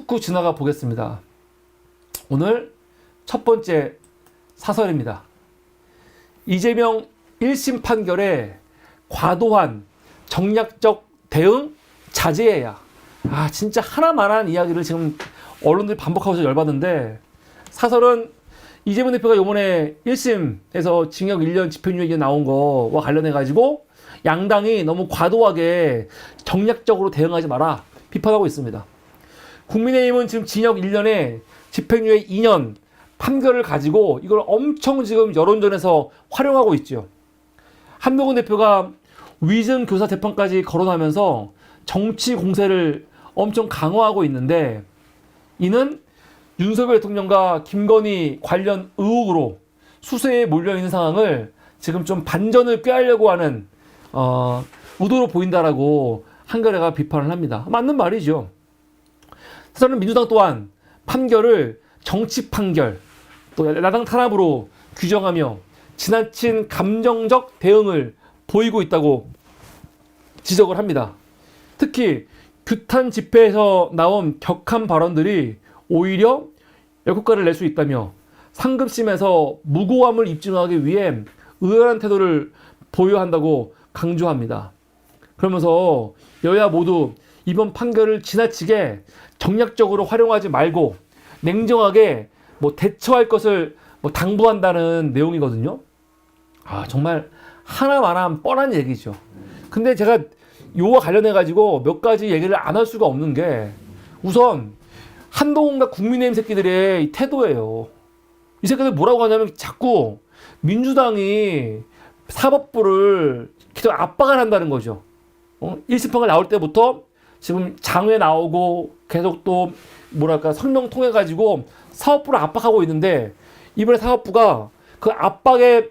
훑고 지나가 보겠습니다. 오늘 첫 번째 사설입니다. 이재명 1심 판결에 과도한 정략적 대응 자제해야. 진짜 하나만한 이야기를 지금 언론들이 반복하면서 열받는데, 사설은 이재명 대표가 요번에 1심에서 징역 1년 집행유예 나온 거와 관련해가지고 양당이 너무 과도하게 정략적으로 대응하지 마라 비판하고 있습니다. 국민의힘은 지금 징역 1년에 집행유예 2년 판결을 가지고 이걸 엄청 지금 여론전에서 활용하고 있죠. 한동훈 대표가 위증 교사 재판까지 거론하면서 정치 공세를 엄청 강화하고 있는데, 이는 윤석열 대통령과 김건희 관련 의혹으로 수세에 몰려있는 상황을 지금 좀 반전을 꾀하려고 하는 의도로 보인다라고 한겨레가 비판을 합니다. 맞는 말이죠. 사실은 민주당 또한 판결을 정치 판결, 또 야당 탄압으로 규정하며 지나친 감정적 대응을 보이고 있다고 지적을 합니다. 특히 규탄 집회에서 나온 격한 발언들이 오히려 역효과를 낼 수 있다며 상급심에서 무고함을 입증하기 위해 의연한 태도를 보여야 한다고 강조합니다. 그러면서 여야 모두 이번 판결을 지나치게 정략적으로 활용하지 말고 냉정하게 대처할 것을 당부한다는 내용이거든요. 정말 하나만한 뻔한 얘기죠. 근데 제가 요와 관련해가지고 몇 가지 얘기를 안 할 수가 없는 게, 우선 한동훈과 국민의힘 새끼들의 이 태도예요. 이 새끼들 뭐라고 하냐면 자꾸 민주당이 사법부를 계속 압박을 한다는 거죠. 1심 판결 나올 때부터 지금 장외 나오고 계속 또 성명 통해 가지고 사법부를 압박하고 있는데, 이번에 사법부가 그 압박에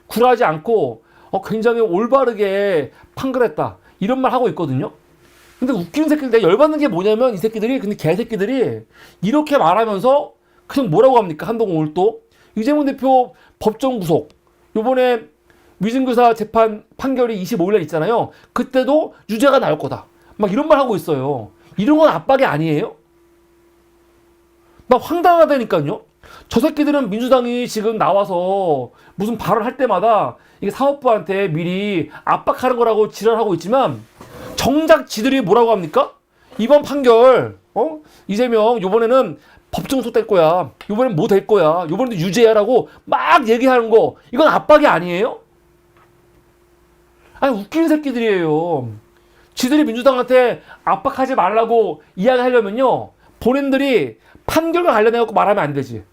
굴하지 않고 굉장히 올바르게 판결했다 이런 말 하고 있거든요. 근데 웃기는 새끼들, 내가 열받는 게 뭐냐면, 이 새끼들이, 근데 개새끼들이 이렇게 말하면서 그냥 뭐라고 합니까? 한동훈 오늘 또 이재명 대표 법정 구속, 요번에 위증교사 재판 판결이 25일날 있잖아요. 그때도 유죄가 나올 거다 막 이런 말 하고 있어요. 이런 건 압박이 아니에요? 막 황당하다니까요. 저 새끼들은 민주당이 지금 나와서 무슨 발언할 때마다 이게 사법부한테 미리 압박하는 거라고 지랄하고 있지만, 정작 지들이 뭐라고 합니까? 이번 판결, 이재명 요번에는 법정 구속될 거야, 요번엔 뭐 될 거야, 요번에도 유죄야라고 막 얘기하는 거, 이건 압박이 아니에요? 웃기는 새끼들이에요. 지들이 민주당한테 압박하지 말라고 이야기하려면요, 본인들이 판결과 관련해갖고 말하면 안 되지.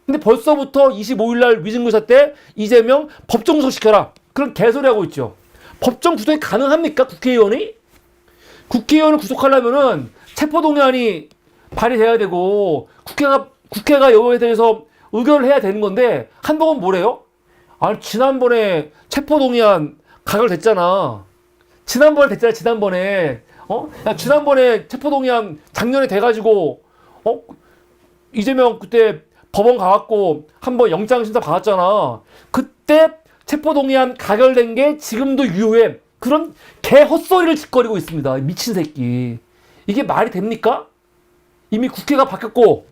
근데 벌써부터 25일날 위증교사 때 이재명 법정 구속시켜라, 그런 개소리 하고 있죠. 법정 구속이 가능합니까? 국회의원이? 국회의원을 구속하려면은 체포동의안이 발의돼야 되고 국회가 이거에 대해서 의결을 해야 되는 건데, 한동훈 뭐래요? 지난번에 체포동의안 가결됐잖아. 지난번에 체포동의안 작년에 돼가지고 이재명 그때 법원 가갖고 한번 영장심사 받았잖아. 그때 체포동의안 가결된 게 지금도 유효해. 그런 개 헛소리를 짓거리고 있습니다. 미친 새끼. 이게 말이 됩니까? 이미 국회가 바뀌었고,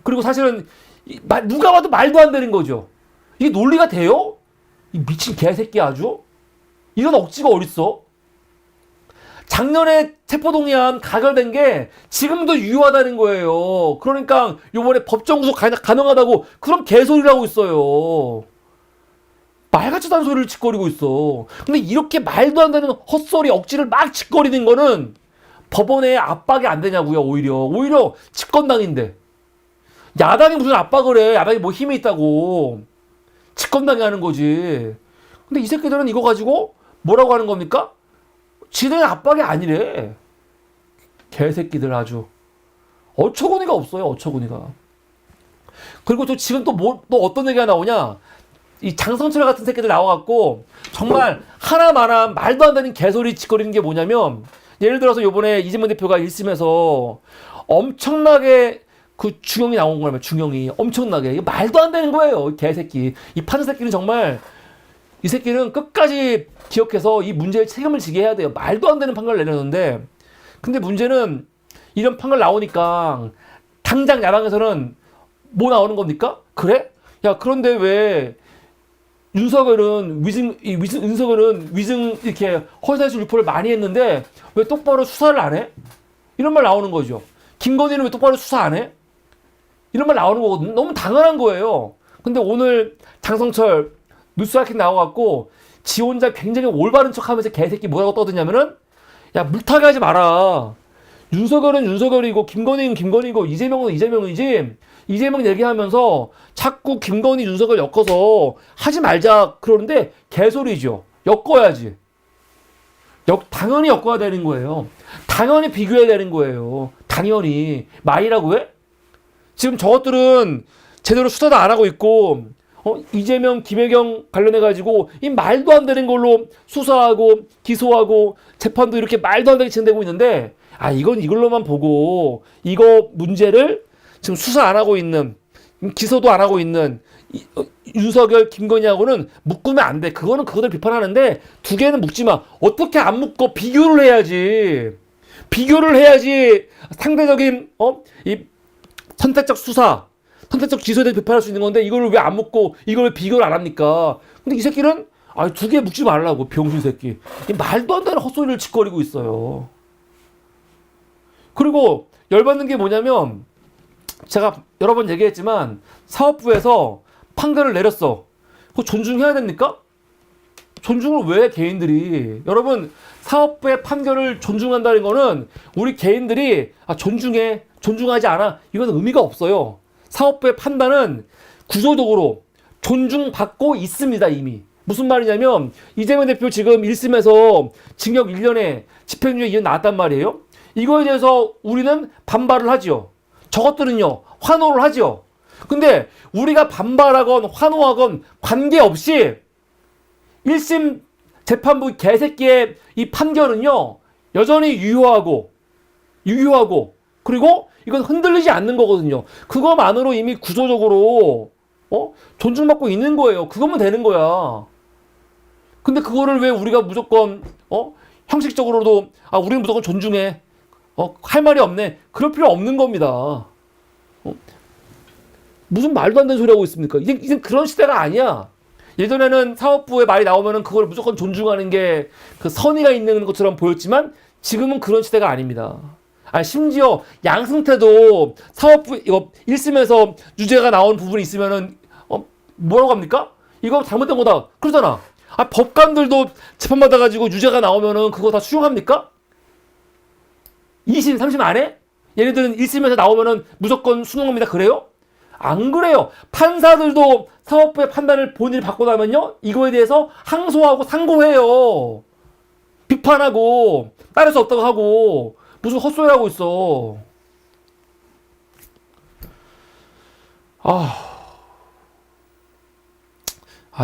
그리고 사실은 누가 봐도 말도 안 되는 거죠. 이게 논리가 돼요? 이 미친 개새끼 아주? 이런 억지가 어딨어? 작년에 체포동의안 가결된 게 지금도 유효하다는 거예요. 그러니까 요번에 법정 구속 가능하다고 그런 개소리를 하고 있어요. 말같지도 않은 소리를 짓거리고 있어. 근데 이렇게 말도 안 되는 헛소리 억지를 막 짓거리는 거는 법원에 압박이 안 되냐고요. 오히려 집권당인데, 야당이 무슨 압박을 해. 야당이 뭐 힘이 있다고 집권당이 하는 거지. 근데 이 새끼들은 이거 가지고 뭐라고 하는 겁니까? 지들은 압박이 아니래. 개새끼들 아주 어처구니가 없어요. 어처구니가. 그리고 또 지금 또 어떤 얘기가 나오냐, 이 장성철 같은 새끼들 나와갖고 정말 하나만한 말도 안 되는 개소리 짓거리는 게 뭐냐면, 예를 들어서 요번에 이재명 대표가 1심에서 엄청나게 그 중형이 나온 거라면, 중형이 엄청나게, 이게 말도 안 되는 거예요. 이 개새끼. 이 판사 새끼는 정말, 이 새끼는 끝까지 기억해서 이 문제에 책임을 지게 해야 돼요. 말도 안 되는 판결을 내렸는데, 근데 문제는 이런 판결 나오니까 당장 야당에서는 뭐 나오는 겁니까? 그래? 야, 그런데 왜 윤석열은 위증 이렇게 허위사실 유포를 많이 했는데 왜 똑바로 수사를 안 해? 이런 말 나오는 거죠. 김건희는 왜 똑바로 수사 안 해? 이런 말 나오는 거거든요. 너무 당연한 거예요. 근데 오늘 장성철 뉴스아킷 나와갖고 지 혼자 굉장히 올바른 척하면서 개새끼 뭐라고 떠드냐면은 야, 물타기 하지 마라. 윤석열은 윤석열이고 김건희는 김건희고 이재명은 이재명이지. 이재명 얘기하면서 자꾸 김건희 윤석열 엮어서 하지 말자 그러는데 개소리죠. 엮어야지. 당연히 엮어야 되는 거예요. 당연히 비교해야 되는 거예요. 당연히. 말이라고 해? 지금 저것들은 제대로 수사도 안 하고 있고 이재명, 김혜경 관련해가지고 이 말도 안 되는 걸로 수사하고 기소하고 재판도 이렇게 말도 안 되게 진행되고 있는데 이건 이걸로만 보고 이거 문제를 지금 수사 안 하고 있는 기소도 안 하고 있는 윤석열, 김건희하고는 묶으면 안 돼. 그거는 그거들 비판하는데 두 개는 묶지 마. 어떻게 안 묶어? 비교를 해야지. 비교를 해야지 상대적인 이 선택적 수사, 선택적 기소에 대해 비판할 수 있는 건데 이걸 왜 안 묶고 이걸 왜 비교를 안 합니까? 근데 이 새끼는 두 개 묶지 말라고 병신 새끼. 이 말도 안 되는 헛소리를 짓거리고 있어요. 그리고 열받는 게 뭐냐면 제가 여러 번 얘기했지만 사법부에서 판결을 내렸어. 그거 존중해야 됩니까? 존중을 왜 개인들이 여러분 사법부의 판결을 존중한다는 거는 우리 개인들이 존중하지 않아 이건 의미가 없어요. 사법부의 판단은 구조적으로 존중받고 있습니다. 이미 무슨 말이냐면 이재명 대표 지금 1심에서 징역 1년에 집행유예 2년 나왔단 말이에요. 이거에 대해서 우리는 반발을 하죠. 저것들은요 환호를 하죠. 근데 우리가 반발하건 환호하건 관계없이 1심 재판부 개새끼의 이 판결은요 여전히 유효하고 그리고 이건 흔들리지 않는 거거든요. 그거만으로 이미 구조적으로 존중받고 있는 거예요. 그거면 되는 거야. 근데 그거를 왜 우리가 무조건 형식적으로도 우리는 무조건 존중해. 할 말이 없네. 그럴 필요 없는 겁니다. 무슨 말도 안 되는 소리 하고 있습니까? 이제 그런 시대가 아니야. 예전에는 사법부의 말이 나오면은 그걸 무조건 존중하는 게 그 선의가 있는 것처럼 보였지만 지금은 그런 시대가 아닙니다. 심지어 양승태도 사법부 이거 1심에서 유죄가 나온 부분이 있으면은 뭐라고 합니까? 이거 잘못된 거다. 그러잖아. 법관들도 재판받아가지고 유죄가 나오면은 그거 다 수용합니까? 2심, 3심 안 해? 얘네들은 1심에서 나오면은 무조건 수용합니다. 그래요? 안 그래요. 판사들도 사법부의 판단을 본인이 받고 나면요 이거에 대해서 항소하고 상고해요. 비판하고 따를 수 없다고 하고 무슨 헛소리 하고 있어.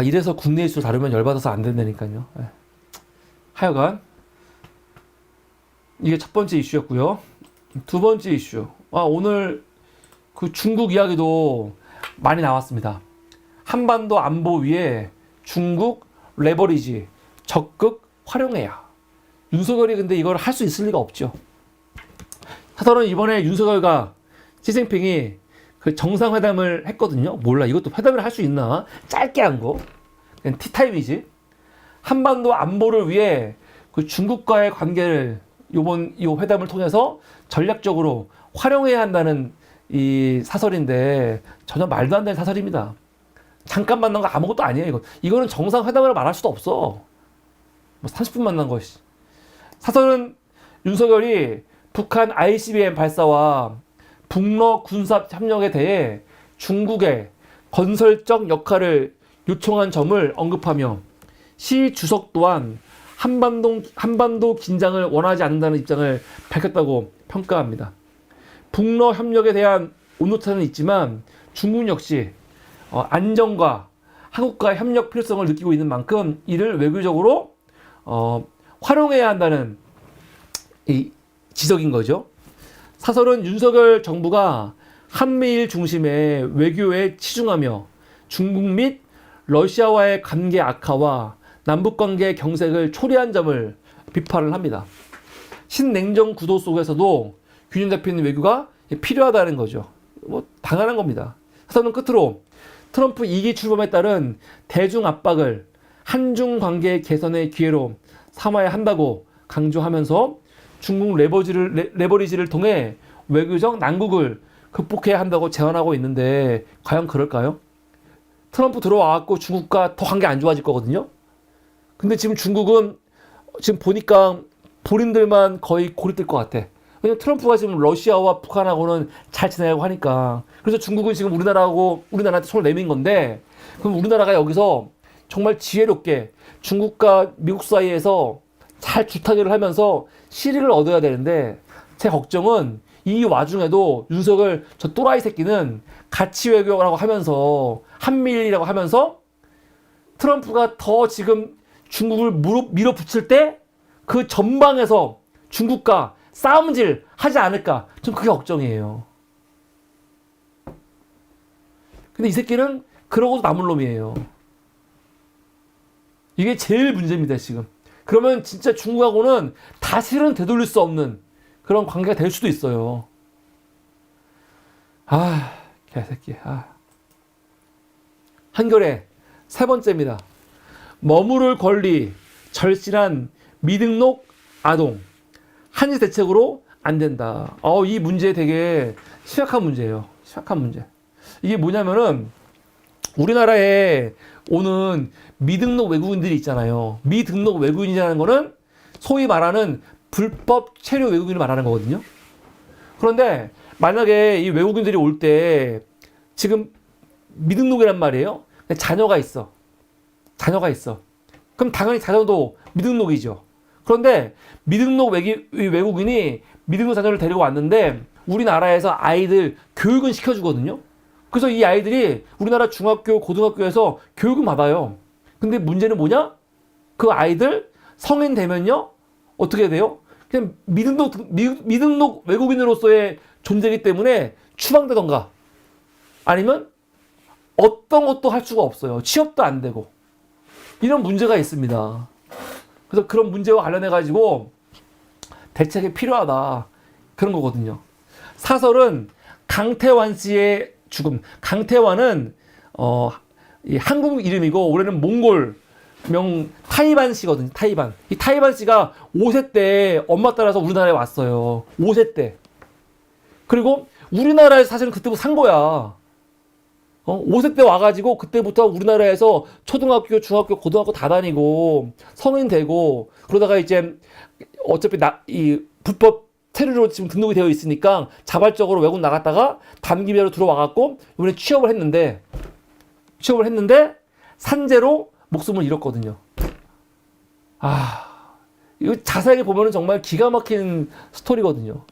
이래서 국내 이슈 다루면 열받아서 안 된다니까요. 하여간 이게 첫 번째 이슈였고요. 두 번째 이슈. 오늘 그 중국 이야기도 많이 나왔습니다. 한반도 안보 위에 중국 레버리지 적극 활용해야. 윤석열이 근데 이걸 할 수 있을 리가 없죠. 사설은 이번에 윤석열과 시진핑이 그 정상회담을 했거든요. 몰라 이것도 회담을 할 수 있나? 짧게 한 거. 그냥 티타임이지. 한반도 안보를 위해 그 중국과의 관계를 이 회담을 통해서 전략적으로 활용해야 한다는 이 사설인데 전혀 말도 안 되는 사설입니다. 잠깐 만난 거 아무것도 아니에요. 이거는 정상회담이라고 말할 수도 없어. 뭐 30분 만난 거. 사설은 윤석열이 북한 ICBM 발사와 북러 군사 협력에 대해 중국의 건설적 역할을 요청한 점을 언급하며 시 주석 또한 한반도 긴장을 원하지 않는다는 입장을 밝혔다고 평가합니다. 북러 협력에 대한 온도차는 있지만 중국 역시 안정과 한국과의 협력 필요성을 느끼고 있는 만큼 이를 외교적으로 활용해야 한다는 이 지적인 거죠. 사설은 윤석열 정부가 한미일 중심의 외교에 치중하며 중국 및 러시아와의 관계 악화와 남북관계 경색을 초래한 점을 비판을 합니다. 신냉전 구도 속에서도 균형 잡히는 외교가 필요하다는 거죠. 뭐 당연한 겁니다. 사설은 끝으로 트럼프 2기 출범에 따른 대중 압박을 한중 관계 개선의 기회로 삼아야 한다고 강조하면서 중국 레버리지를 통해 외교적 난국을 극복해야 한다고 제안하고 있는데 과연 그럴까요? 트럼프 들어와갖고 중국과 더 관계 안 좋아질 거거든요. 근데 지금 중국은 지금 보니까 본인들만 거의 고립될 것 같아. 왜냐면 트럼프가 지금 러시아와 북한하고는 잘 지내려고 하니까. 그래서 중국은 지금 우리나라한테 손을 내민 건데, 그럼 우리나라가 여기서 정말 지혜롭게 중국과 미국 사이에서 잘 주타결을 하면서 실익을 얻어야 되는데, 제 걱정은 이 와중에도 윤석열 저 또라이 새끼는 가치 외교라고 하면서 한미일이라고 하면서 트럼프가 더 지금 중국을 밀어붙일 때 그 전방에서 중국과 싸움질 하지 않을까, 좀 그게 걱정이에요. 근데 이 새끼는 그러고도 남을 놈이에요. 이게 제일 문제입니다, 지금. 그러면 진짜 중국하고는 다시는 되돌릴 수 없는 그런 관계가 될 수도 있어요. 아, 개새끼. 한결에 세 번째입니다. 머무를 권리, 절실한 미등록 아동. 한시 대책으로 안 된다. 이 문제 되게 심각한 문제예요. 심각한 문제. 이게 뭐냐면은 우리나라에 오는 미등록 외국인들이 있잖아요. 미등록 외국인이라는 거는 소위 말하는 불법 체류 외국인을 말하는 거거든요. 그런데 만약에 이 외국인들이 올 때 지금 미등록이란 말이에요. 자녀가 있어. 그럼 당연히 자녀도 미등록이죠. 그런데 미등록 외국인이 미등록 자녀를 데리고 왔는데 우리나라에서 아이들 교육은 시켜주거든요. 그래서 이 아이들이 우리나라 중학교, 고등학교에서 교육은 받아요. 근데 문제는 뭐냐? 그 아이들 성인 되면요? 어떻게 돼요? 그냥 미등록 외국인으로서의 존재이기 때문에 추방되던가 아니면 어떤 것도 할 수가 없어요. 취업도 안 되고. 이런 문제가 있습니다. 그래서 그런 문제와 관련해가지고 대책이 필요하다. 그런 거거든요. 사설은 강태환 씨의 죽음. 강태환은 이 한국 이름이고 올해는 몽골 명 타이반 씨거든요. 타이반. 이 타이반 씨가 5세 때 엄마 따라서 우리나라에 왔어요. 5세 때. 그리고 우리나라에서 사실은 그때부터 산 거야. 5세 때 와가지고 그때부터 우리나라에서 초등학교, 중학교, 고등학교 다 다니고 성인 되고 그러다가 이제 어차피 이 불법 체류로 지금 등록이 되어 있으니까 자발적으로 외국 나갔다가 단기비로 들어와갖고 이번에 취업을 했는데 산재로 목숨을 잃었거든요. 이거 자세하게 보면은 정말 기가 막힌 스토리거든요.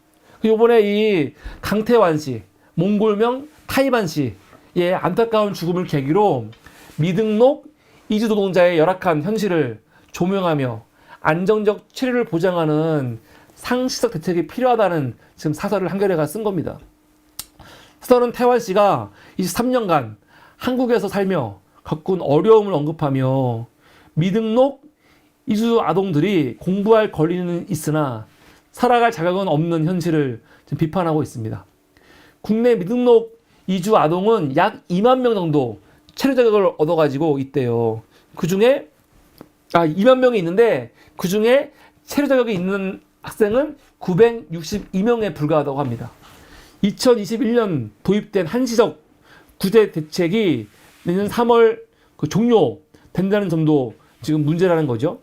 이번에 이 강태환 씨, 몽골명 타이반 씨 예, 안타까운 죽음을 계기로 미등록 이주 노동자의 열악한 현실을 조명하며 안정적 체류를 보장하는 상시적 대책이 필요하다는 지금 사설을 한겨레가 쓴 겁니다. 사설은 태환 씨가 23년간 한국에서 살며 겪은 어려움을 언급하며 미등록 이주 아동들이 공부할 권리는 있으나 살아갈 자격은 없는 현실을 지금 비판하고 있습니다. 국내 미등록 이주 아동은 약 2만 명 정도 체류 자격을 얻어가지고 있대요. 그 중에 2만 명이 있는데 그 중에 체류 자격이 있는 학생은 962명에 불과하다고 합니다. 2021년 도입된 한시적 구제 대책이 내년 3월 종료된다는 점도 지금 문제라는 거죠.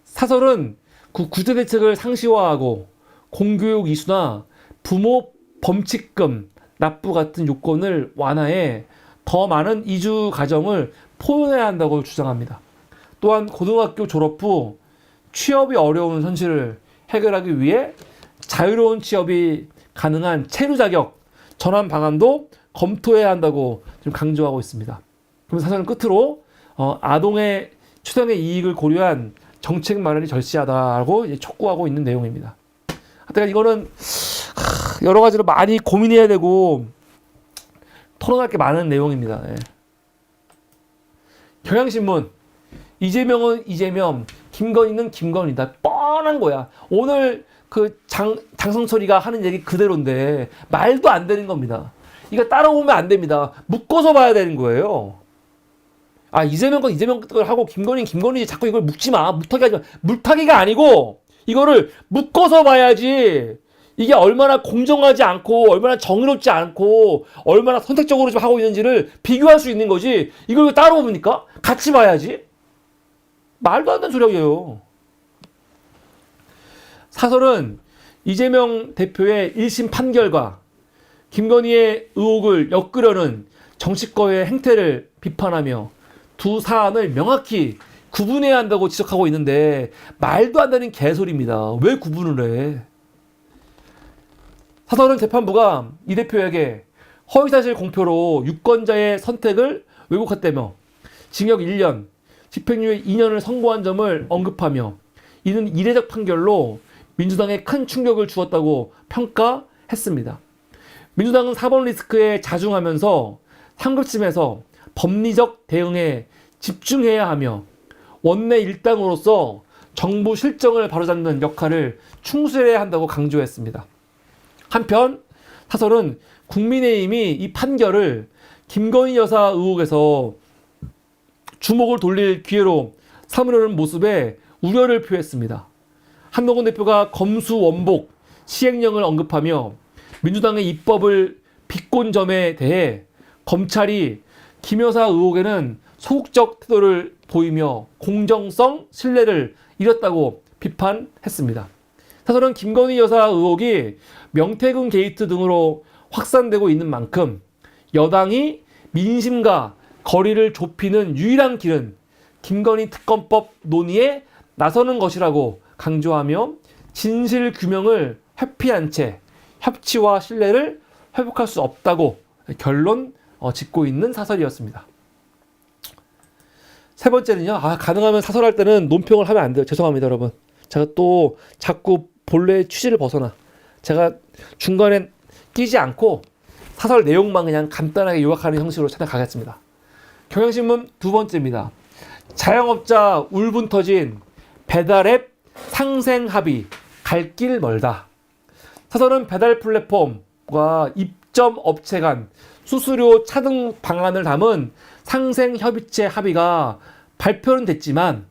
사설은 그 구제 대책을 상시화하고 공교육 이수나 부모 범칙금 납부 같은 요건을 완화해 더 많은 이주 가정을 포용해야 한다고 주장합니다. 또한 고등학교 졸업 후 취업이 어려운 현실을 해결하기 위해 자유로운 취업이 가능한 체류 자격 전환 방안도 검토해야 한다고 지금 강조하고 있습니다. 그럼 사실은 끝으로 아동의 추정의 이익을 고려한 정책 마련이 절실하다고 촉구하고 있는 내용입니다. 하여튼 이거는 여러 가지로 많이 고민해야 되고 토론할 게 많은 내용입니다. 예. 경향신문 이재명은 이재명, 김건희는 김건희다. 뻔한 거야. 오늘 장성철이가 하는 얘기 그대로인데 말도 안 되는 겁니다. 이거 따라오면 안 됩니다. 묶어서 봐야 되는 거예요. 이재명 건 이재명 걸 하고 김건희 자꾸 이걸 묶지 마. 물타기가 아니고 이거를 묶어서 봐야지. 이게 얼마나 공정하지 않고 얼마나 정의롭지 않고 얼마나 선택적으로 좀 하고 있는지를 비교할 수 있는 거지. 이걸 따로 봅니까? 같이 봐야지. 말도 안 되는 소리예요. 사설은 이재명 대표의 1심 판결과 김건희의 의혹을 엮으려는 정치권의 행태를 비판하며 두 사안을 명확히 구분해야 한다고 지적하고 있는데 말도 안 되는 개소리입니다. 왜 구분을 해? 사설은 재판부가 이 대표에게 허위사실 공표로 유권자의 선택을 왜곡했다며 징역 1년, 집행유예 2년을 선고한 점을 언급하며 이는 이례적 판결로 민주당에 큰 충격을 주었다고 평가했습니다. 민주당은 4번 리스크에 자중하면서 상급심에서 법리적 대응에 집중해야 하며 원내 일당으로서 정부 실정을 바로잡는 역할을 충실해야 한다고 강조했습니다. 한편 사설은 국민의힘이 이 판결을 김건희 여사 의혹에서 주목을 돌릴 기회로 삼으려는 모습에 우려를 표했습니다. 한동훈 대표가 검수원복 시행령을 언급하며 민주당의 입법을 비꼰 점에 대해 검찰이 김 여사 의혹에는 소극적 태도를 보이며 공정성, 신뢰를 잃었다고 비판했습니다. 사설은 김건희 여사 의혹이 명태균 게이트 등으로 확산되고 있는 만큼 여당이 민심과 거리를 좁히는 유일한 길은 김건희 특검법 논의에 나서는 것이라고 강조하며 진실 규명을 회피한 채 협치와 신뢰를 회복할 수 없다고 결론 짓고 있는 사설이었습니다. 세 번째는요. 가능하면 사설할 때는 논평을 하면 안 돼요. 죄송합니다, 여러분. 제가 또 자꾸 본래의 취지를 벗어나. 제가 중간에 끼지 않고 사설 내용만 그냥 간단하게 요약하는 형식으로 찾아가겠습니다. 경향신문 두 번째입니다. 자영업자 울분 터진 배달앱 상생 합의 갈 길 멀다. 사설은 배달 플랫폼과 입점 업체 간 수수료 차등 방안을 담은 상생 협의체 합의가 발표는 됐지만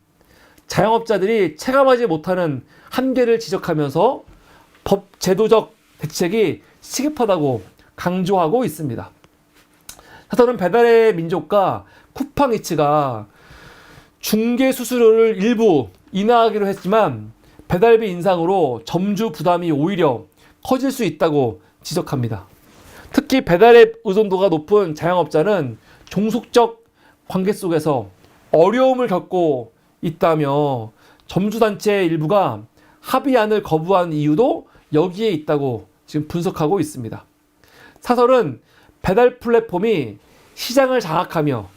자영업자들이 체감하지 못하는 한계를 지적하면서 법 제도적 대책이 시급하다고 강조하고 있습니다. 사설은 배달의 민족과 쿠팡이츠가 중개 수수료를 일부 인하하기로 했지만 배달비 인상으로 점주 부담이 오히려 커질 수 있다고 지적합니다. 특히 배달앱 의존도가 높은 자영업자는 종속적 관계 속에서 어려움을 겪고 있다며 점주단체 일부가 합의안을 거부한 이유도 여기에 있다고 지금 분석하고 있습니다. 사설은 배달 플랫폼이 시장을 장악하며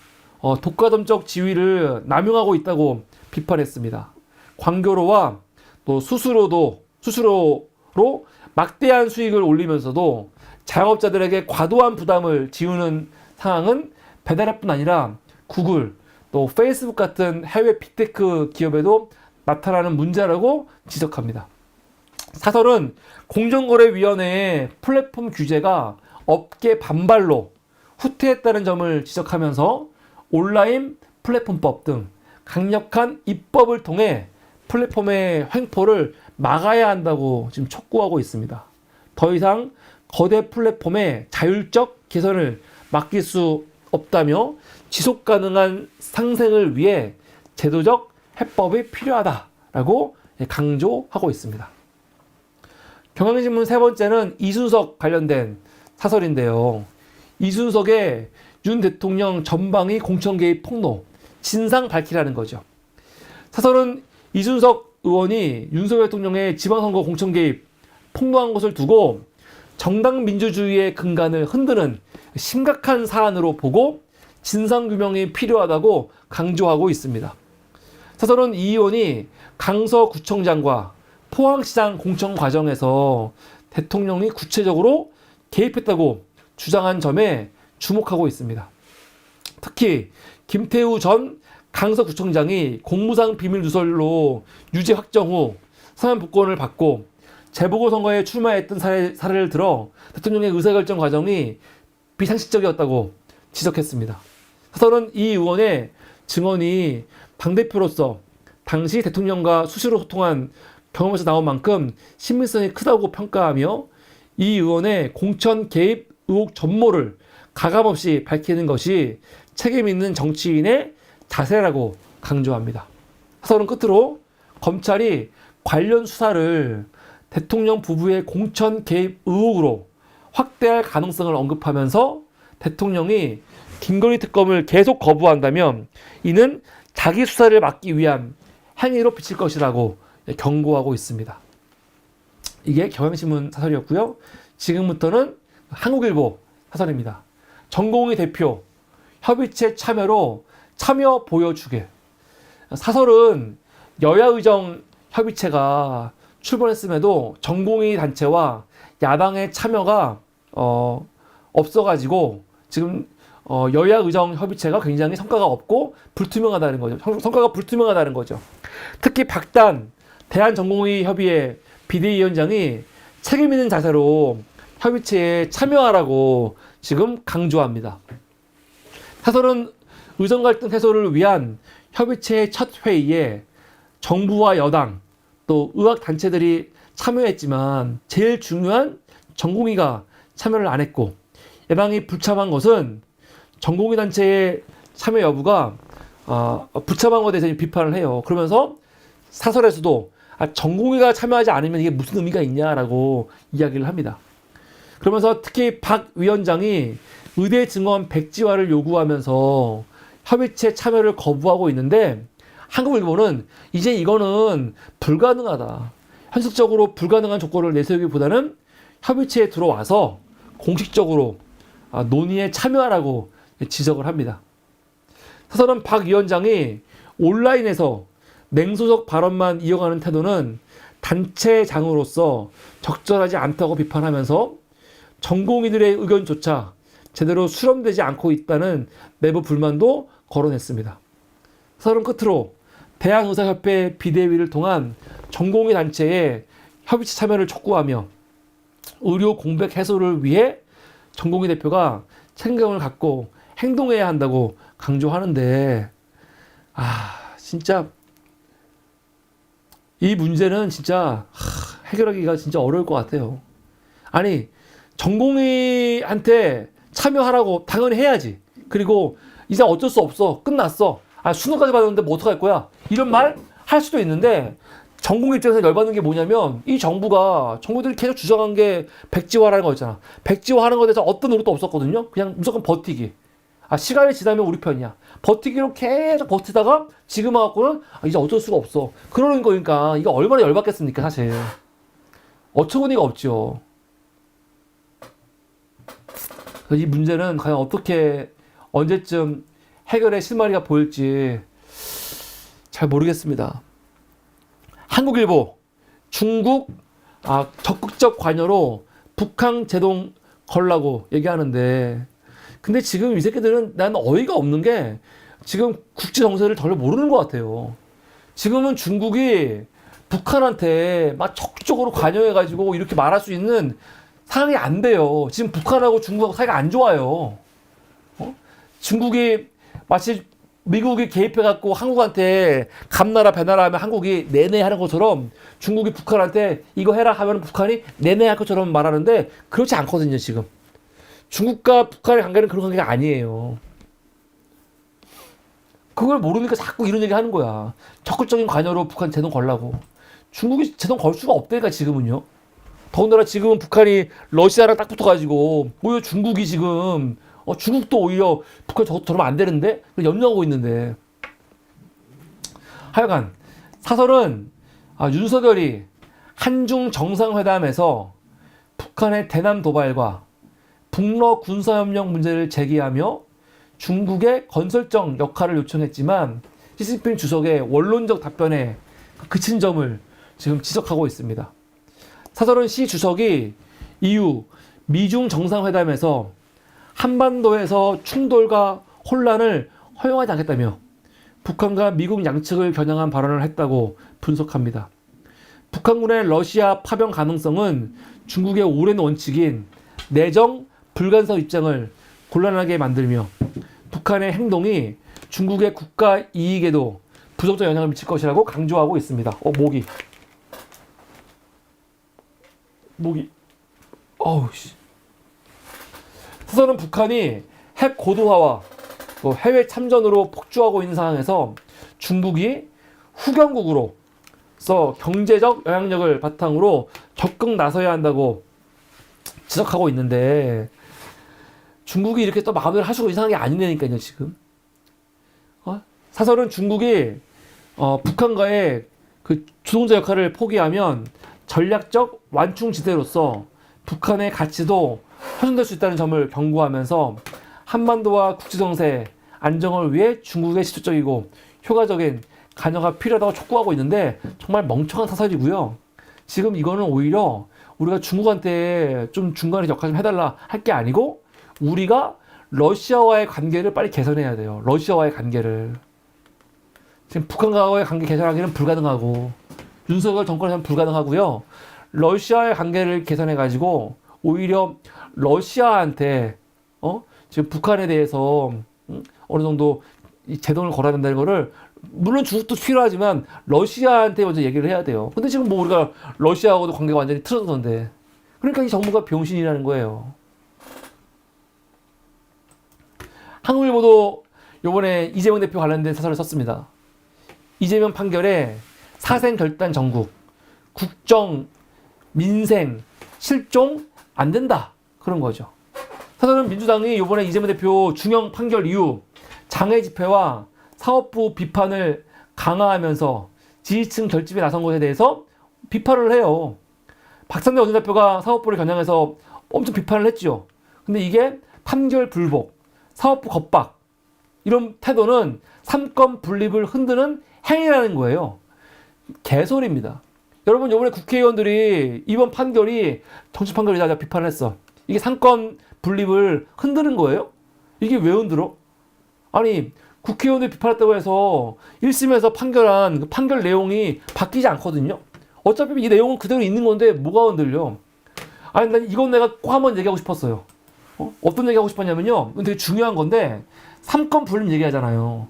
독과점적 지위를 남용하고 있다고 비판했습니다. 광고료와 또 수수료로 막대한 수익을 올리면서도 자영업자들에게 과도한 부담을 지우는 상황은 배달앱뿐 아니라 구글, 또 페이스북 같은 해외 빅테크 기업에도 나타나는 문제라고 지적합니다. 사설은 공정거래위원회의 플랫폼 규제가 업계 반발로 후퇴했다는 점을 지적하면서 온라인 플랫폼법 등 강력한 입법을 통해 플랫폼의 횡포를 막아야 한다고 지금 촉구하고 있습니다. 더 이상 거대 플랫폼의 자율적 개선을 맡길 수 없다며 지속 가능한 상생을 위해 제도적 해법이 필요하다라고 강조하고 있습니다. 경향신문 세 번째는 이준석 관련된 사설인데요. 이준석의 윤 대통령 전방위 공천 개입 폭로, 진상 밝히라는 거죠. 사설은 이준석 의원이 윤석열 대통령의 지방선거 공천 개입 폭로한 것을 두고 정당 민주주의의 근간을 흔드는 심각한 사안으로 보고 진상규명이 필요하다고 강조하고 있습니다. 사설은 이 의원이 강서구청장과 포항시장 공천 과정에서 대통령이 구체적으로 개입했다고 주장한 점에 주목하고 있습니다. 특히 김태우 전 강서구청장이 공무상 비밀 누설로 유죄 확정 후 사면 복권을 받고 재보궐선거에 출마했던 사례를 들어 대통령의 의사결정 과정이 비상식적이었다고 지적했습니다. 사설은 이 의원의 증언이 당대표로서 당시 대통령과 수시로 소통한 경험에서 나온 만큼 신빙성이 크다고 평가하며 이 의원의 공천 개입 의혹 전모를 가감없이 밝히는 것이 책임 있는 정치인의 자세라고 강조합니다. 사설은 끝으로 검찰이 관련 수사를 대통령 부부의 공천 개입 의혹으로 확대할 가능성을 언급하면서 대통령이 김건희 특검을 계속 거부한다면 이는 자기 수사를 막기 위한 행위로 비칠 것이라고 경고하고 있습니다. 이게 경향신문 사설이었고요. 지금부터는 한국일보 사설입니다. 전공의 대표 협의체 참여로 참여 보여주게. 사설은 여야의정 협의체가 출범했음에도 전공의 단체와 야당의 참여가 없어가지고 지금 여야 의정 협의체가 굉장히 성과가 없고 불투명하다는 거죠. 성과가 불투명하다는 거죠. 특히 박단 대한전공의협의회 비대위원장이 책임 있는 자세로 협의체에 참여하라고 지금 강조합니다. 사설은 의정 갈등 해소를 위한 협의체의 첫 회의에 정부와 여당 또 의학단체들이 참여했지만 제일 중요한 전공의가 참여를 안 했고 야당이 불참한 것은 전공의 단체의 참여 여부가 불참한 것에 대해서 비판을 해요. 그러면서 사설에서도 전공의가 참여하지 않으면 이게 무슨 의미가 있냐라고 이야기를 합니다. 그러면서 특히 박 위원장이 의대 증원 백지화를 요구하면서 협의체 참여를 거부하고 있는데 한국일보는 이제 이거는 불가능하다. 현실적으로 불가능한 조건을 내세우기보다는 협의체에 들어와서 공식적으로 논의에 참여하라고 지적을 합니다. 사설은 박 위원장이 온라인에서 냉소적 발언만 이어가는 태도는 단체장으로서 적절하지 않다고 비판하면서 전공의들의 의견조차 제대로 수렴되지 않고 있다는 내부 불만도 거론했습니다. 사설은 끝으로 대한의사협회 비대위를 통한 전공의 단체의 협의체 참여를 촉구하며 의료 공백 해소를 위해 전공의 대표가 책임감을 갖고 행동해야 한다고 강조하는데 진짜 이 문제는 진짜 해결하기가 진짜 어려울 것 같아요. 아니 전공의한테 참여하라고 당연히 해야지. 그리고 이제 어쩔 수 없어. 끝났어. 수능까지 받았는데 뭐 어떡할 거야. 이런 말 할 수도 있는데 전공 입장에서 열받는 게 뭐냐면 이 정부들이 계속 주장한 게 백지화라는 거 있잖아. 백지화하는 것에 대해서 어떤 노력도 없었거든요. 그냥 무조건 버티기. 시간이 지나면 우리 편이야. 버티기로 계속 버티다가 지금 와갖고는 이제 어쩔 수가 없어. 그러는 거니까 이거 얼마나 열받겠습니까 사실. 어처구니가 없죠. 이 문제는 과연 어떻게 언제쯤 해결의 실마리가 보일지 잘 모르겠습니다. 한국일보 중국 적극적 관여로 북한 제동 걸라고 얘기하는데 근데 지금 이 새끼들은 난 어이가 없는 게 지금 국제 정세를 전혀 모르는 것 같아요. 지금은 중국이 북한한테 막 적극적으로 관여해가지고 이렇게 말할 수 있는 상황이 안 돼요. 지금 북한하고 중국하고 사이가 안 좋아요. 중국이 마치 미국이 개입해갖고 한국한테 감나라 배나라 하면 한국이 내내 하는 것처럼 중국이 북한한테 이거 해라 하면 북한이 내내 할 것처럼 말하는데 그렇지 않거든요 지금. 중국과 북한의 관계는 그런 관계가 아니에요. 그걸 모르니까 자꾸 이런 얘기 하는 거야. 적극적인 관여로 북한 제동 걸라고. 중국이 제동 걸 수가 없다니까 지금은요. 더군다나 지금은 북한이 러시아랑 딱 붙어가지고 오히려 중국이 지금 중국도 오히려 북한 저러면 안 되는데 염려하고 있는데 하여간 사설은 윤석열이 한중 정상회담에서 북한의 대남 도발과 북러 군사협력 문제를 제기하며 중국의 건설적 역할을 요청했지만 시진핑 주석의 원론적 답변에 그친 점을 지금 지적하고 있습니다. 사설은 시 주석이 이후 미중 정상회담에서 한반도에서 충돌과 혼란을 허용하지 않겠다며 북한과 미국 양측을 겨냥한 발언을 했다고 분석합니다. 북한군의 러시아 파병 가능성은 중국의 오랜 원칙인 내정 불간섭 입장을 곤란하게 만들며 북한의 행동이 중국의 국가 이익에도 부정적 영향을 미칠 것이라고 강조하고 있습니다. 모기. 어우 씨. 사설은 북한이 핵 고도화와 해외 참전으로 폭주하고 있는 상황에서 중국이 후견국으로서 경제적 영향력을 바탕으로 적극 나서야 한다고 지적하고 있는데 중국이 이렇게 또 마음대로 하시고 이상한 게 아니라니까요 지금. 사설은 중국이 북한과의 그 주동자 역할을 포기하면 전략적 완충지대로서 북한의 가치도 훼손될 수 있다는 점을 경고하면서 한반도와 국제정세 안정을 위해 중국의 직접적이고 효과적인 관여가 필요하다고 촉구하고 있는데 정말 멍청한 사설이고요. 지금 이거는 오히려 우리가 중국한테 좀 중간에 역할 좀 해달라 할 게 아니고 우리가 러시아와의 관계를 빨리 개선해야 돼요. 러시아와의 관계를. 지금 북한과의 관계 개선하기는 불가능하고 윤석열 정권에서는 불가능하고요. 러시아의 관계를 개선해가지고 오히려 러시아한테 지금 북한에 대해서 어느 정도 이 제동을 걸어야 된다는 거를 물론 중국도 필요하지만 러시아한테 먼저 얘기를 해야 돼요. 근데 지금 뭐 우리가 러시아하고도 관계가 완전히 틀어졌는데 그러니까 이 정부가 병신이라는 거예요. 한국일보도 요번에 이재명 대표 관련된 사설을 썼습니다. 이재명 판결에 사생결단 전국, 국정, 민생, 실종 안 된다. 그런 거죠. 사설은 민주당이 요번에 이재명 대표 중형 판결 이후 장애 집회와 사업부 비판을 강화하면서 지지층 결집에 나선 것에 대해서 비판을 해요. 박찬대 원내대표가 사업부를 겨냥해서 엄청 비판을 했죠. 근데 이게 판결 불복, 사업부 겁박 이런 태도는 삼권 분립을 흔드는 행위라는 거예요. 개소리입니다. 여러분 이번에 국회의원들이 이번 판결이 정치 판결이다 비판을 했어. 이게 삼권 분립을 흔드는 거예요? 이게 왜 흔들어? 아니 국회의원들이 비판했다고 해서 1심에서 판결한 그 판결 내용이 바뀌지 않거든요. 어차피 이 내용은 그대로 있는 건데 뭐가 흔들려? 아니 난 이건 내가 꼭 한번 얘기하고 싶었어요. 어떤 얘기하고 싶었냐면요. 이건 되게 중요한 건데 삼권 분립 얘기하잖아요.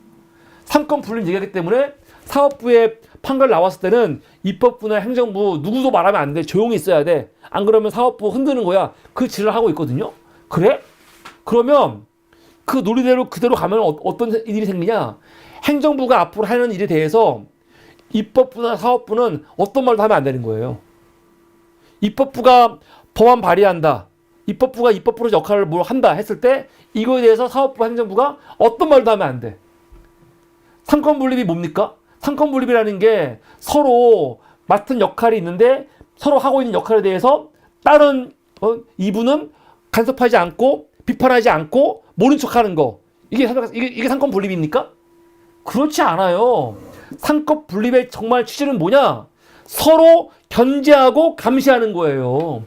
삼권 분립 얘기하기 때문에 사업부에 판결 나왔을 때는 입법부나 행정부 누구도 말하면 안 돼. 조용히 있어야 돼. 안 그러면 사업부 흔드는 거야. 그 질을 하고 있거든요. 그래? 그러면 그 논리대로 그대로 가면 어떤 일이 생기냐? 행정부가 앞으로 하는 일에 대해서 입법부나 사업부는 어떤 말도 하면 안 되는 거예요. 입법부가 법안 발의한다. 입법부가 입법부로 역할을 뭘 한다 했을 때 이거에 대해서 사업부, 행정부가 어떤 말도 하면 안 돼. 삼권 분립이 뭡니까? 삼권 분립이라는 게 서로 맡은 역할이 있는데 서로 하고 있는 역할에 대해서 다른 이분은 간섭하지 않고 비판하지 않고 모른 척하는 거. 이게 삼권 분립입니까? 그렇지 않아요. 삼권 분립의 정말 취지는 뭐냐? 서로 견제하고 감시하는 거예요.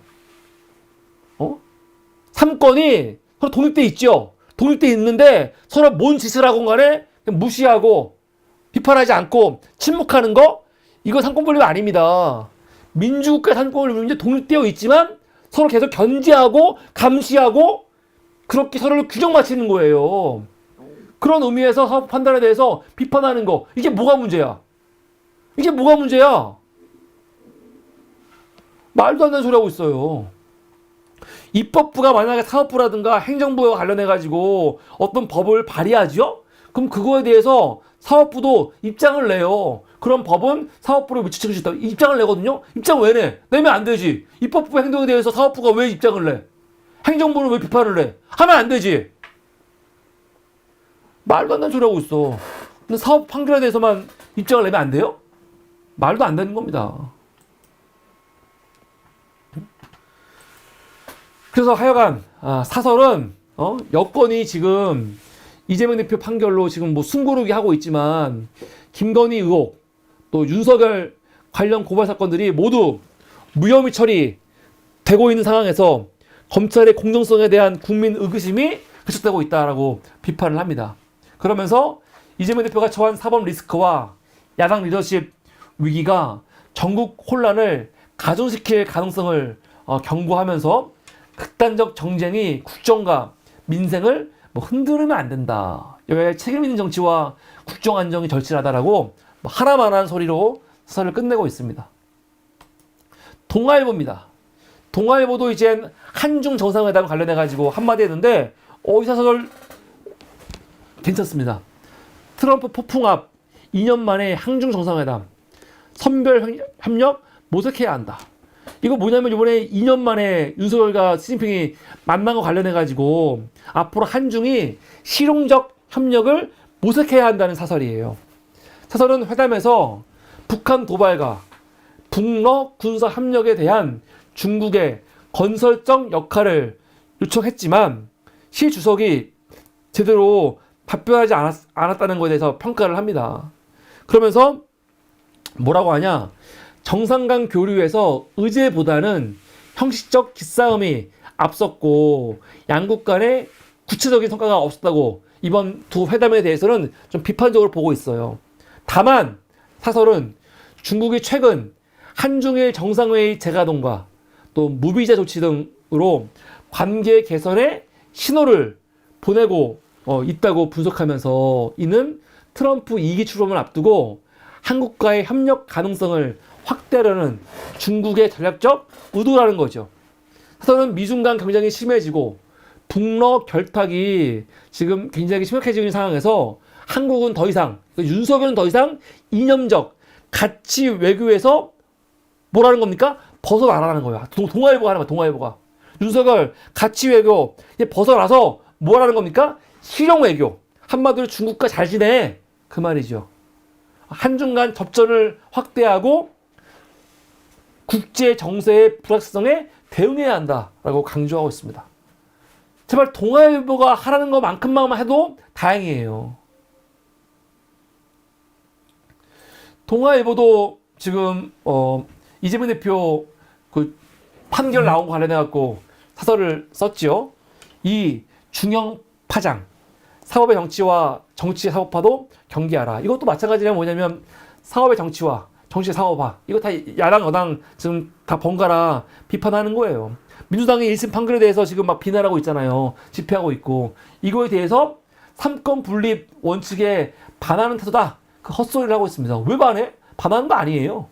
삼권이 서로 독립돼 있죠. 독립돼 있는데 서로 뭔 짓을 하건 간에 무시하고 비판하지 않고 침묵하는 거 이거 삼권 분립 아닙니다. 민주국가 삼권 분립은 독립되어 있지만 서로 계속 견제하고 감시하고 그렇게 서로를 규정 맞추는 거예요. 그런 의미에서 사업 판단에 대해서 비판하는 거 이게 뭐가 문제야? 이게 뭐가 문제야? 말도 안 되는 소리 하고 있어요. 입법부가 만약에 사업부라든가 행정부와 관련해가지고 어떤 법을 발의하죠? 그럼 그거에 대해서 사업부도 입장을 내요. 그런 법은 사업부를 미치칠 수 있다. 입장을 내거든요? 입장 왜 내? 내면 안 되지. 입법부 행동에 대해서 사업부가 왜 입장을 내? 행정부는 왜 비판을 해? 하면 안 되지. 말도 안 되는 소리 하고 있어. 근데 사업 판결에 대해서만 입장을 내면 안 돼요? 말도 안 되는 겁니다. 그래서 하여간 사설은 여권이 지금 이재명 대표 판결로 지금 뭐 숨고르기 하고 있지만 김건희 의혹 또 윤석열 관련 고발 사건들이 모두 무혐의 처리되고 있는 상황에서 검찰의 공정성에 대한 국민 의구심이 계속되고 있다라고 비판을 합니다. 그러면서 이재명 대표가 처한 사법 리스크와 야당 리더십 위기가 전국 혼란을 가중시킬 가능성을 경고하면서 극단적 정쟁이 국정과 민생을 흔들으면 안 된다. 여기에 책임 있는 정치와 국정 안정이 절실하다라고 하나만한 소리로 사설을 끝내고 있습니다. 동아일보입니다. 동아일보도 이젠 한중 정상회담 관련해 가지고 한마디 했는데 이 사설 괜찮습니다. 트럼프 폭풍 앞 2년 만에 한중 정상회담 선별 협력 모색해야 한다. 이거 뭐냐면 이번에 2년 만에 윤석열과 시진핑이 만난 거 관련해 가지고 앞으로 한중이 실용적 협력을 모색해야 한다는 사설이에요. 사설은 회담에서 북한 도발과 북러 군사 협력에 대한 중국의 건설적 역할을 요청했지만 시 주석이 제대로 발표하지 않았다는 것에 대해서 평가를 합니다. 그러면서 뭐라고 하냐? 정상 간 교류에서 의제보다는 형식적 기싸움이 앞섰고 양국 간에 구체적인 성과가 없었다고 이번 두 회담에 대해서는 좀 비판적으로 보고 있어요. 다만 사설은 중국이 최근 한중일 정상회의 재가동과 또 무비자 조치 등으로 관계 개선에 신호를 보내고 있다고 분석하면서 이는 트럼프 2기 출범을 앞두고 한국과의 협력 가능성을 확대하려는 중국의 전략적 의도라는 거죠. 사설은 미중 간 경쟁이 심해지고 북러 결탁이 지금 굉장히 심각해지고 있는 상황에서 한국은 더 이상, 윤석열은 더 이상 이념적 가치 외교에서 뭐라는 겁니까? 벗어나라는 거야. 동아일보가 하는 거야, 동아일보가. 윤석열 가치 외교 벗어나서 뭐라는 겁니까? 실용 외교. 한마디로 중국과 잘 지내. 그 말이죠. 한중 간 접전을 확대하고 국제 정세의 불확실성에 대응해야 한다라고 강조하고 있습니다. 제발 동아일보가 하라는 것만큼만 해도 다행이에요. 동아일보도 지금 이재명 대표 그 판결 나온 거 관련해 갖고 사설을 썼지요. 이 중형 파장, 사법의 정치와 정치의 사법화도 경계하라. 이것도 마찬가지로 뭐냐면 사법의 정치와 정치의 사법화, 이거 다 야당 여당 지금 다 번갈아 비판하는 거예요. 민주당이 1심 판결에 대해서 지금 막 비난하고 있잖아요. 집회하고 있고. 이거에 대해서 삼권 분립 원칙에 반하는 태도다. 그 헛소리를 하고 있습니다. 왜 반해? 반하는 거 아니에요.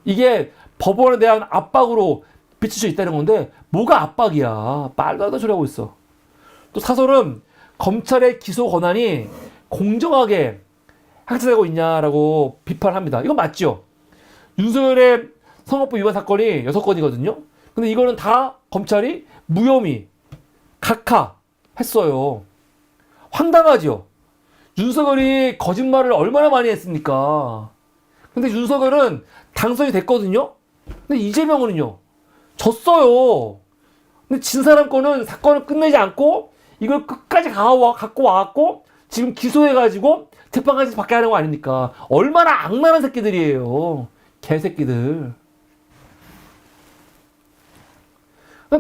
이게 법원에 대한 압박으로 비칠 수 있다는 건데 뭐가 압박이야. 말도 안 되는 소리 하고 있어. 또 사설은 검찰의 기소 권한이 공정하게 행사되고 있냐라고 비판합니다. 이건 맞죠? 윤석열의 선거법 위반 사건이 6건이거든요. 근데 이거는 다 검찰이 무혐의, 각하했어요. 황당하죠? 윤석열이 거짓말을 얼마나 많이 했습니까? 근데 윤석열은 당선이 됐거든요? 근데 이재명은요? 졌어요. 근데 진 사람 거는 사건을 끝내지 않고 이걸 끝까지 갖고 와갖고 지금 기소해가지고 재판까지 받게 하는 거 아닙니까? 얼마나 악랄한 새끼들이에요. 개새끼들.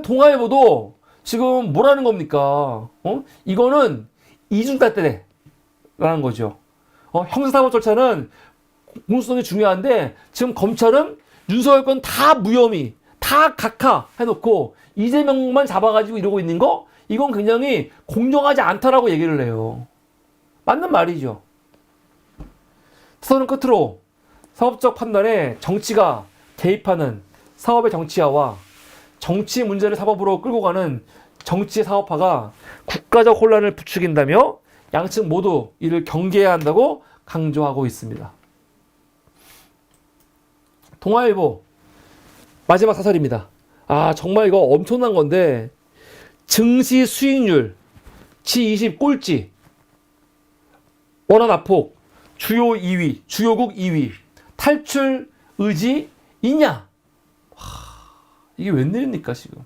동아일보도 지금 뭐라는 겁니까? 이거는 이중잣대라는 거죠. 형사사법 절차는 공소성이 중요한데 지금 검찰은 윤석열 건 다 무혐의, 다 각하해놓고 이재명만 잡아가지고 이러고 있는 거? 이건 굉장히 공정하지 않다라고 얘기를 해요. 맞는 말이죠. 사설은 끝으로 사법적 판단에 정치가 개입하는 사법의 정치화와 정치 문제를 사법으로 끌고 가는 정치의 사법화가 국가적 혼란을 부추긴다며 양측 모두 이를 경계해야 한다고 강조하고 있습니다. 동아일보 마지막 사설입니다. 정말 이거 엄청난 건데 증시 수익률 G20 꼴찌 원화납폭 주요국 2위 탈출 의지 있냐? 이게 웬일입니까 지금?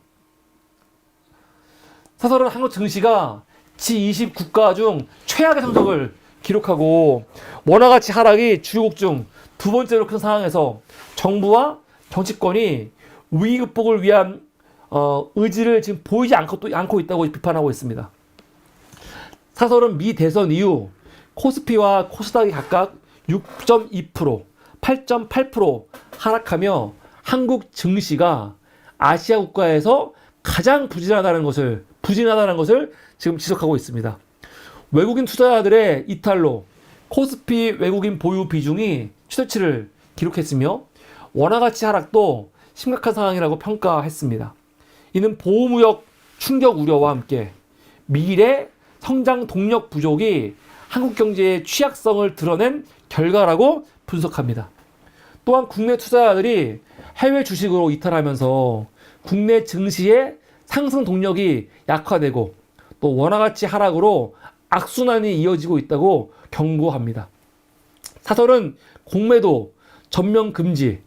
사설은 한국 증시가 G20 국가 중 최악의 성적을 기록하고 원화 가치 하락이 주요국 중 두 번째로 큰 상황에서 정부와 정치권이 위기 극복을 위한 의지를 지금 보이지 않고 있다고 비판하고 있습니다. 사설은 미 대선 이후 코스피와 코스닥이 각각 6.2%, 8.8% 하락하며 한국 증시가 아시아 국가에서 가장 부진하다는 것을 지금 지적하고 있습니다. 외국인 투자자들의 이탈로 코스피 외국인 보유 비중이 최저치를 기록했으며 원화 가치 하락도 심각한 상황이라고 평가했습니다. 이는 보호무역 충격 우려와 함께 미래 성장 동력 부족이 한국 경제의 취약성을 드러낸 결과라고 분석합니다. 또한 국내 투자자들이 해외 주식으로 이탈하면서 국내 증시의 상승 동력이 약화되고 또 원화 가치 하락으로 악순환이 이어지고 있다고 경고합니다. 사설은 공매도 전면 금지,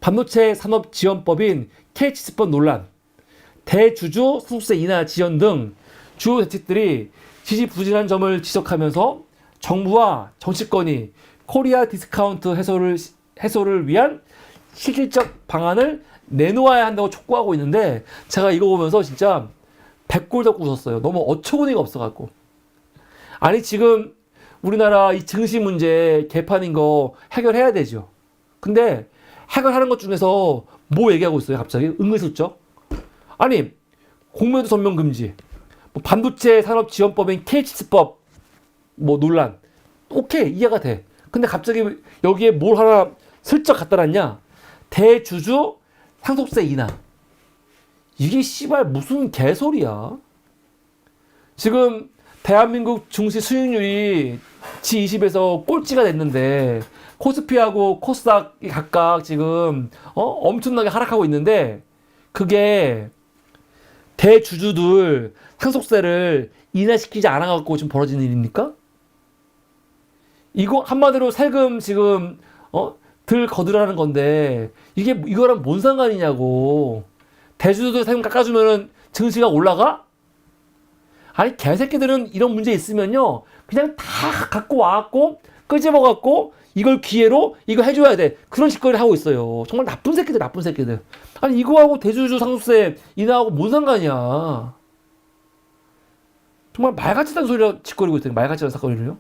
반도체 산업 지원법인 KH스펀 논란, 대주주 상속세 인하 지연 등 주요 대책들이 지지부진한 점을 지적하면서 정부와 정치권이 코리아 디스카운트 해소를 위한 실질적 방안을 내놓아야 한다고 촉구하고 있는데 제가 이거 보면서 진짜 백골잡고 웃었어요. 너무 어처구니가 없어갖고. 아니 지금 우리나라 이 증시 문제 개판인 거 해결해야 되죠. 근데 해결하는 것 중에서 뭐 얘기하고 있어요 갑자기? 은근슬쩍. 아니 공매도 전면 금지, 뭐 반도체 산업 지원법인 KH스법 뭐 논란, 오케이 이해가 돼. 근데 갑자기 여기에 뭘 하나 슬쩍 갖다 놨냐? 대주주 상속세 인하. 이게 씨발 무슨 개소리야? 지금 대한민국 증시 수익률이 G20에서 꼴찌가 됐는데 코스피하고 코스닥이 각각 지금 엄청나게 하락하고 있는데 그게 대주주들 상속세를 인하시키지 않아갖고 지금 벌어지는 일입니까? 이거 한마디로 세금 지금 덜 거두라는 건데 이거랑 뭔 상관이냐고. 대주주들 세금 깎아주면은 증시가 올라가? 아니 개새끼들은 이런 문제 있으면요 그냥 다 갖고 와갖고 끄집어갖고 이걸 기회로 이거 해줘야 돼, 그런 짓거리를 하고 있어요. 정말 나쁜 새끼들. 아니 이거하고 대주주 상속세 인하하고 뭔 상관이야. 정말 말같지 않은 소리를 짓거리고 있어요. 말같지 않은 사건이를요.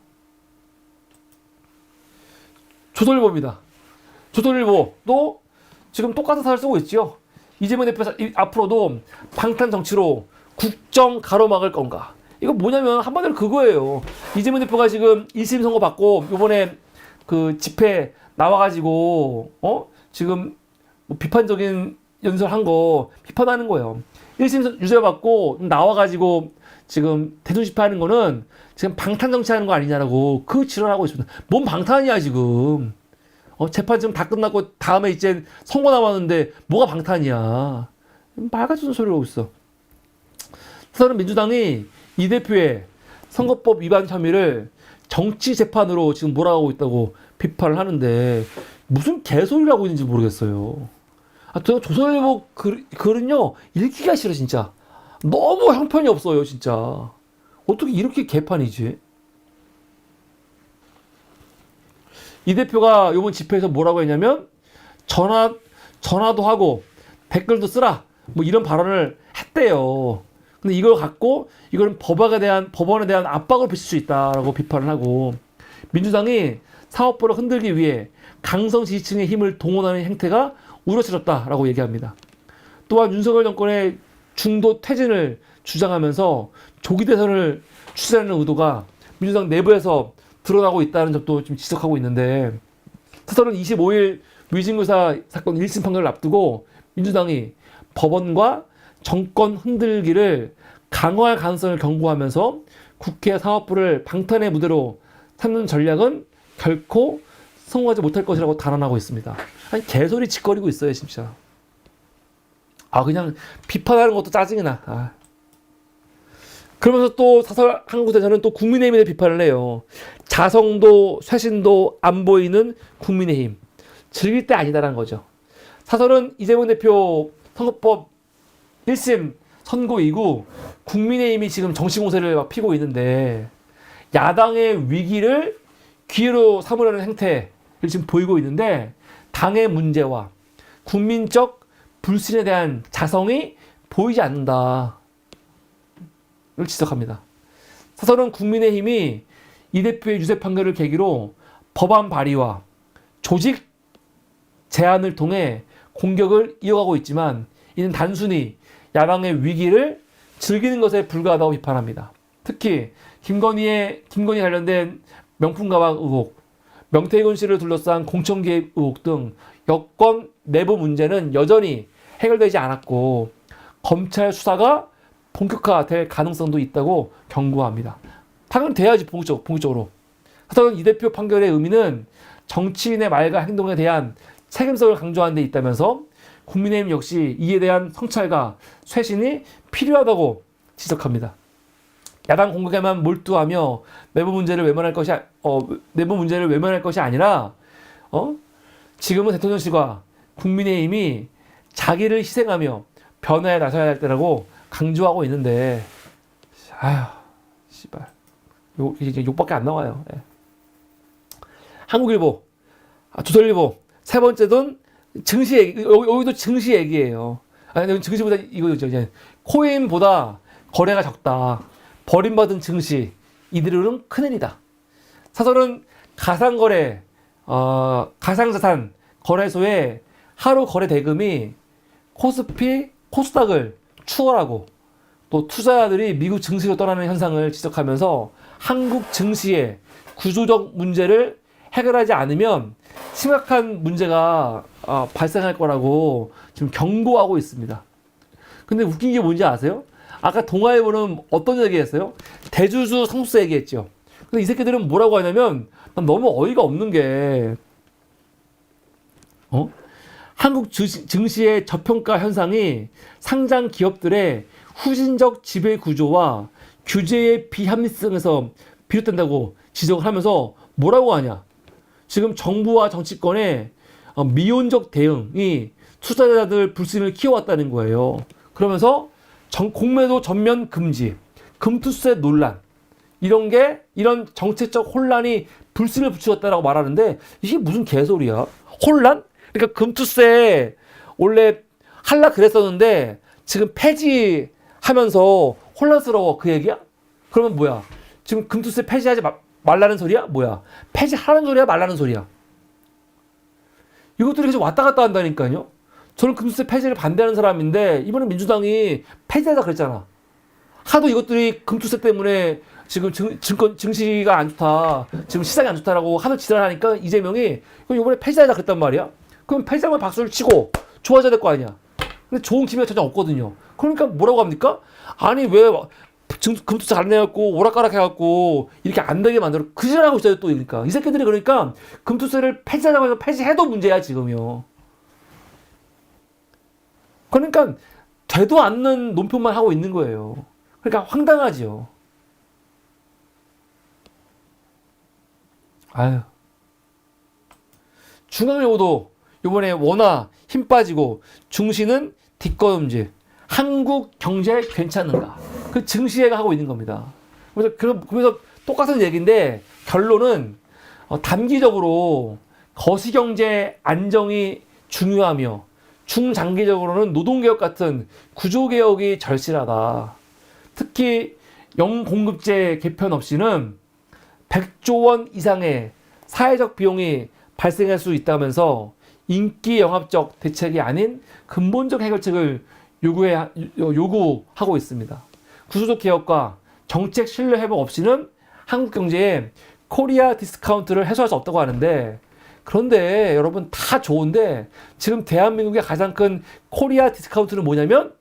조선일보입니다. 조선일보도 지금 똑같은 사를 쓰고 있지요. 이재명 대표 앞으로도 방탄 정치로 국정 가로막을 건가? 이거 뭐냐면 한마디로 그거예요. 이재명 대표가 지금 1심 선고 받고 요번에 그 집회 나와가지고 지금 뭐 비판적인 연설한 거 비판하는 거예요. 1심 유죄 받고 나와가지고 지금 대중 집회하는 거는 지금 방탄 정치하는 거 아니냐라고 그 지랄하고 있습니다. 뭔 방탄이야 지금? 재판 지금 다 끝났고 다음에 이제 선고 남았는데 뭐가 방탄이야? 말같지 않은 소리를 하고 있어. 그래서 민주당이 이 대표의 선거법 위반 혐의를 정치 재판으로 지금 몰아가고 있다고 비판을 하는데 무슨 개소리를 하고 있는지 모르겠어요. 조선일보 글은요 읽기가 싫어 진짜. 너무 형편이 없어요 진짜. 어떻게 이렇게 개판이지? 이 대표가 이번 집회에서 뭐라고 했냐면 전화도 하고 댓글도 쓰라 뭐 이런 발언을 했대요. 근데 이걸 갖고 이거는 법원에 대한 압박을 비칠 수 있다라고 비판을 하고, 민주당이 사법부를 흔들기 위해 강성 지지층의 힘을 동원하는 행태가 우려스럽다라고 얘기합니다. 또한 윤석열 정권의 중도 퇴진을 주장하면서 조기 대선을 추진하는 의도가 민주당 내부에서 드러나고 있다는 점도 좀 지적하고 있는데, 특서는 25일 위진교사 사건 1심 판결을 앞두고 민주당이 법원과 정권 흔들기를 강화할 가능성을 경고하면서 국회 사법부를 방탄의 무대로 삼는 전략은 결코 성공하지 못할 것이라고 단언하고 있습니다. 아니 개소리 짓거리고 있어요 진짜. 그냥 비판하는 것도 짜증이 나. 그러면서 또 사설 한국대전은 또 국민의힘에 대해 비판을 해요. 자성도 쇄신도 안 보이는 국민의힘, 즐길 때 아니다라는 거죠. 사설은 이재명 대표 선거법 1심 선고 이후 국민의힘이 지금 정치공세를 막 피고 있는데 야당의 위기를 기회로 삼으려는 행태를 지금 보이고 있는데, 당의 문제와 국민적 불신에 대한 자성이 보이지 않는다를 지적합니다. 사설은 국민의힘이 이 대표의 유죄 판결을 계기로 법안 발의와 조직 제안을 통해 공격을 이어가고 있지만 이는 단순히 야당의 위기를 즐기는 것에 불과하다고 비판합니다. 특히 김건희 관련된 명품 가방 의혹, 명태균 씨를 둘러싼 공천 개입 의혹 등 여권 내부 문제는 여전히 해결되지 않았고 검찰 수사가 본격화될 가능성도 있다고 경고합니다. 당연히 돼야지 본격적으로. 하여튼 이 대표 판결의 의미는 정치인의 말과 행동에 대한 책임성을 강조하는 데 있다면서 국민의힘 역시 이에 대한 성찰과 쇄신이 필요하다고 지적합니다. 야당 공격에만 몰두하며 내부 문제를 외면할 것이 아니라 지금은 대통령실과 국민의힘이 자기를 희생하며 변화에 나서야 할 때라고 강조하고 있는데 아휴 씨발 이제 욕밖에 안 나와요. 예. 한국일보, 조선일보 세 번째는 증시 얘기. 여기도 증시 얘기예요. 아니 증시보다 이거죠. 이제 코인보다 거래가 적다. 버림받은 증시 이들은 큰일이다. 사설은 가상거래, 가상자산 거래소의 하루 거래 대금이 코스피, 코스닥을 추월하고 또 투자자들이 미국 증시로 떠나는 현상을 지적하면서 한국 증시의 구조적 문제를 해결하지 않으면 심각한 문제가 발생할 거라고 지금 경고하고 있습니다. 근데 웃긴 게 뭔지 아세요? 아까 동아일보는 어떤 얘기했어요? 대주주 상속세 얘기했죠. 근데 이 새끼들은 뭐라고 하냐면 난 너무 어이가 없는 게 한국 증시의 저평가 현상이 상장 기업들의 후진적 지배 구조와 규제의 비합리성에서 비롯된다고 지적을 하면서 뭐라고 하냐? 지금 정부와 정치권의 미온적 대응이 투자자들 불신을 키워왔다는 거예요. 그러면서 공매도 전면 금지, 금투세 논란 이런 정책적 혼란이 불신을 붙였다라고 말하는데 이게 무슨 개소리야? 혼란? 그러니까 금투세 원래 할라 그랬었는데 지금 폐지하면서 혼란스러워 그 얘기야? 그러면 뭐야? 지금 금투세 폐지하지 말라는 소리야? 뭐야? 폐지하라는 소리야? 말라는 소리야? 이것들이 계속 왔다 갔다 한다니까요. 저는 금투세 폐지를 반대하는 사람인데 이번에 민주당이 폐지하자 그랬잖아. 하도 이것들이 금투세 때문에 지금 증시가 안 좋다, 지금 시장이 안 좋다라고 하도 지랄하니까 이재명이 이번에 폐지하자 그랬단 말이야. 그럼 폐지하면 박수를 치고 좋아져야 될 거 아니야. 근데 좋은 기미가 전혀 없거든요. 그러니까 뭐라고 합니까? 아니 왜 금투세 안 내갖고 오락가락 해갖고 이렇게 안 되게 만들어 그 짓하고 있어요 또. 그러니까 이 새끼들이 그러니까 금투세를 폐지하자고 해서 폐지해도 문제야 지금요. 그러니까 되도 않는 논평만 하고 있는 거예요. 그러니까 황당하지요. 아유. 중앙일보도 이번에 원화 힘 빠지고 중시는 뒷걸음질. 한국 경제 괜찮은가? 그 증시회가 하고 있는 겁니다. 그래서 똑같은 얘기인데 결론은 단기적으로 거시경제 안정이 중요하며 중장기적으로는 노동개혁 같은 구조개혁이 절실하다. 특히 영공급제 개편 없이는 100조 원 이상의 사회적 비용이 발생할 수 있다면서 인기 영합적 대책이 아닌 근본적 해결책을 요구하고 있습니다. 구조적 개혁과 정책 신뢰 회복 없이는 한국 경제에 코리아 디스카운트를 해소할 수 없다고 하는데, 그런데 여러분 다 좋은데 지금 대한민국의 가장 큰 코리아 디스카운트는 뭐냐면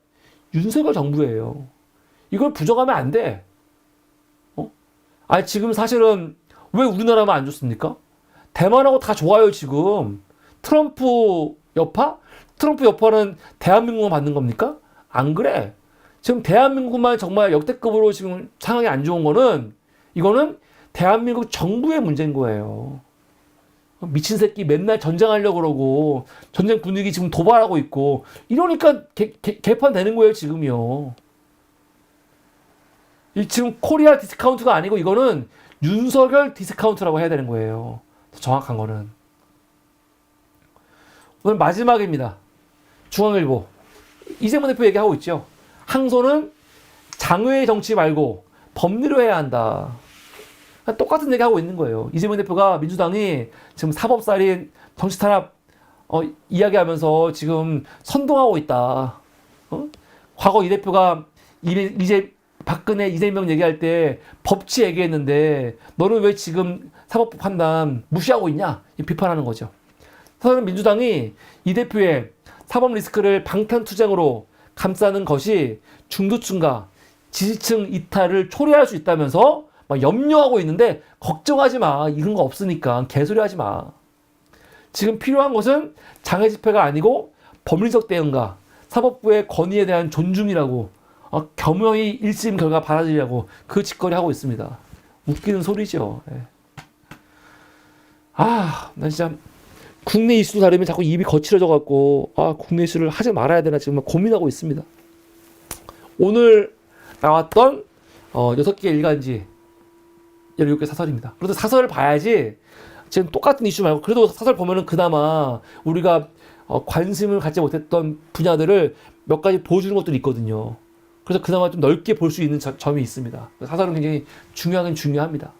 윤석열 정부예요. 이걸 부정하면 안 돼. 지금 사실은 왜 우리나라만 안 좋습니까? 대만하고 다 좋아요 지금. 트럼프 여파? 트럼프 여파는 대한민국만 받는 겁니까? 안 그래. 지금 대한민국만 정말 역대급으로 지금 상황이 안 좋은 거는 이거는 대한민국 정부의 문제인 거예요. 미친 새끼 맨날 전쟁하려고 그러고 전쟁 분위기 지금 도발하고 있고 이러니까 개판되는 거예요 지금이요. 지금 코리아 디스카운트가 아니고 이거는 윤석열 디스카운트라고 해야 되는 거예요. 더 정확한 거는. 오늘 마지막입니다. 중앙일보. 이재명 대표 얘기하고 있죠. 항소는 장외의 정치 말고 법리로 해야 한다. 똑같은 얘기하고 있는 거예요. 이재명 대표가 민주당이 지금 사법살인, 정치탄압 이야기하면서 지금 선동하고 있다. 과거 이 대표가 박근혜, 이재명 얘기할 때 법치 얘기했는데 너는 왜 지금 사법부 판단 무시하고 있냐? 비판하는 거죠. 사실은 민주당이 이 대표의 사법 리스크를 방탄투쟁으로 감싸는 것이 중도층과 지지층 이탈을 초래할 수 있다면서 막 염려하고 있는데 걱정하지 마. 이런 거 없으니까 개소리 하지 마. 지금 필요한 것은 장애 집회가 아니고 법리적 대응과 사법부의 권위에 대한 존중이라고 겸허히 1심 결과 받아들이라고 그 짓거리 하고 있습니다. 웃기는 소리죠. 예. 난 진짜 국내 이슈 다루면 자꾸 입이 거칠어져 갖고 국내 이슈를 하지 말아야 되나 지금 고민하고 있습니다. 오늘 나왔던 6개 일간지 17개 사설입니다. 그래도 사설을 봐야지 지금 똑같은 이슈 말고 그래도 사설 보면은 그나마 우리가 관심을 갖지 못했던 분야들을 몇 가지 보여주는 것들이 있거든요. 그래서 그나마 좀 넓게 볼 수 있는 점이 있습니다. 사설은 굉장히 중요하긴 중요합니다.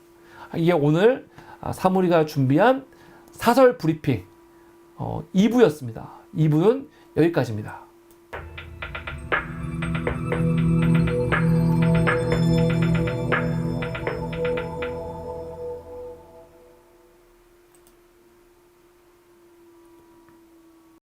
이게 오늘 사무리가 준비한 사설 브리핑 2부였습니다. 2부는 여기까지입니다.